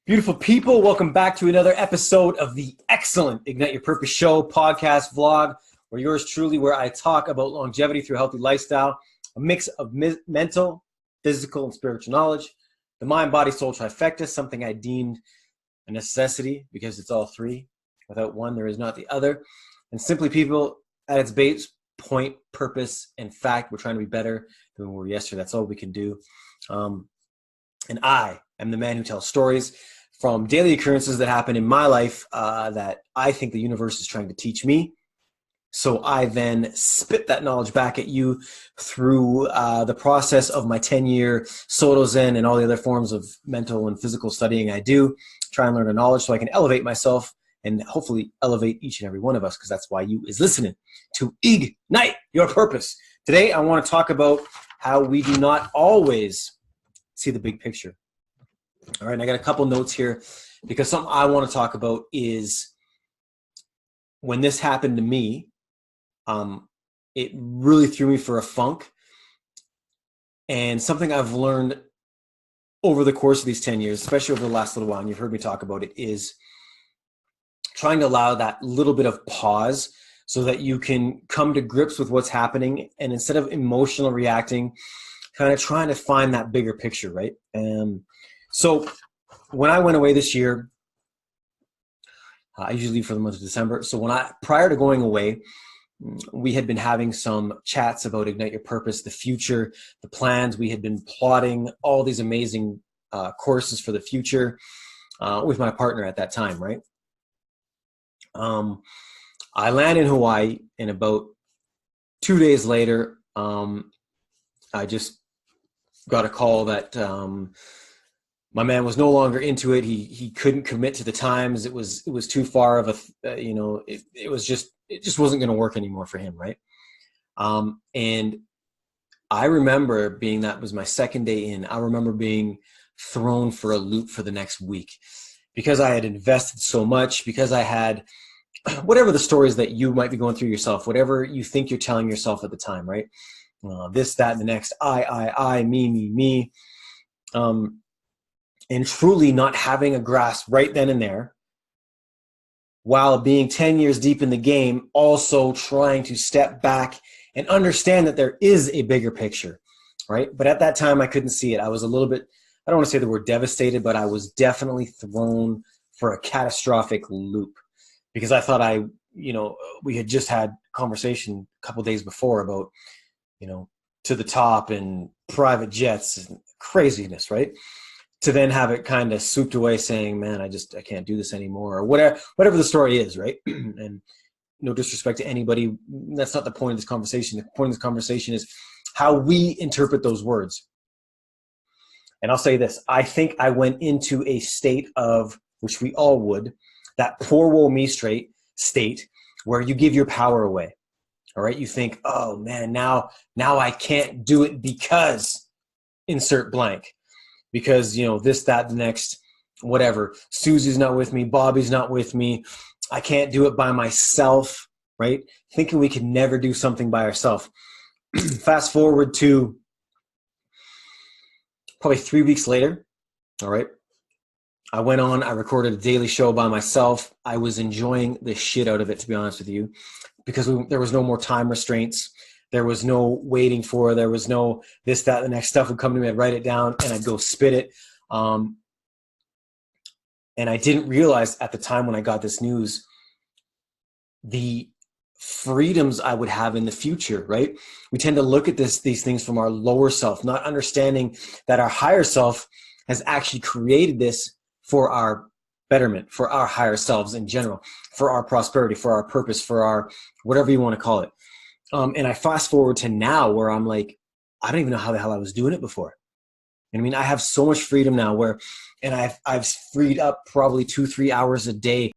Beautiful people, welcome back to another episode of the excellent Ignite Your Purpose Show podcast vlog, where yours truly, where I talk about longevity through a healthy lifestyle, a mix of mental, physical, and spiritual knowledge, the mind, body, soul trifecta, something I deemed a necessity because it's all three. Without one, there is not the other. And simply people at its base, point, purpose, and fact, we're trying to be better than we were yesterday. That's all we can do. And I am the man who tells stories from daily occurrences that happen in my life that I think the universe is trying to teach me. So I then spit that knowledge back at you through the process of my 10-year Soto Zen and all the other forms of mental and physical studying I do. Try and learn the knowledge so I can elevate myself and hopefully elevate each and every one of us, because that's why you is listening to Ignite Your Purpose. Today, I want to talk about how we do not always see the big picture. All right, and I got a couple notes here because something I want to talk about is when this happened to me, it really threw me for a funk. And something I've learned over the course of these 10 years, especially over the last little while, and you've heard me talk about it, is trying to allow that little bit of pause so that you can come to grips with what's happening. And instead of emotional reacting, kind of trying to find that bigger picture, right? So when I went away this year, I usually leave for the month of December. So prior to going away, we had been having some chats about Ignite Your Purpose, the future, the plans. We had been plotting all these amazing courses for the future with my partner at that time, right? I landed in Hawaii, and about 2 days later, I just got a call that my man was no longer into it. He couldn't commit to the times. It was too far of it just wasn't going to work anymore for him, right? And I remember that was my second day in. I remember being thrown for a loop for the next week because I had invested so much, because I had whatever the stories that you might be going through yourself, whatever you think you're telling yourself at the time, right? This, that, and the next, I, me. And truly not having a grasp right then and there, while being 10 years deep in the game, also trying to step back and understand that there is a bigger picture, right? But at that time, I couldn't see it. I was a little bit, I don't want to say the word devastated, but I was definitely thrown for a catastrophic loop because I thought we had just had conversation a couple of days before about, to the top and private jets and craziness, right? To then have it kind of swooped away saying, man, I can't do this anymore, or whatever the story is, right? And no disrespect to anybody. That's not the point of this conversation. The point of this conversation is how we interpret those words. And I'll say this. I think I went into a state of, which we all would, that poor woe me state where you give your power away. All right. You think, oh man, now I can't do it because insert blank. Because, this, that, the next, whatever. Susie's not with me. Bobby's not with me. I can't do it by myself, right? Thinking we can never do something by ourselves. Fast forward to probably 3 weeks later, all right? I went on, I recorded a daily show by myself. I was enjoying the shit out of it, to be honest with you, because there was no more time restraints. There was no waiting for, there was no this, that, the next stuff would come to me. I'd write it down and I'd go spit it. And I didn't realize at the time when I got this news, the freedoms I would have in the future, right? We tend to look at these things from our lower self, not understanding that our higher self has actually created this for our betterment, for our higher selves in general, for our prosperity, for our purpose, for our whatever you want to call it. And I fast forward to now where I'm like, I don't even know how the hell I was doing it before. And I mean, I have so much freedom now and I've freed up probably 2-3 hours a day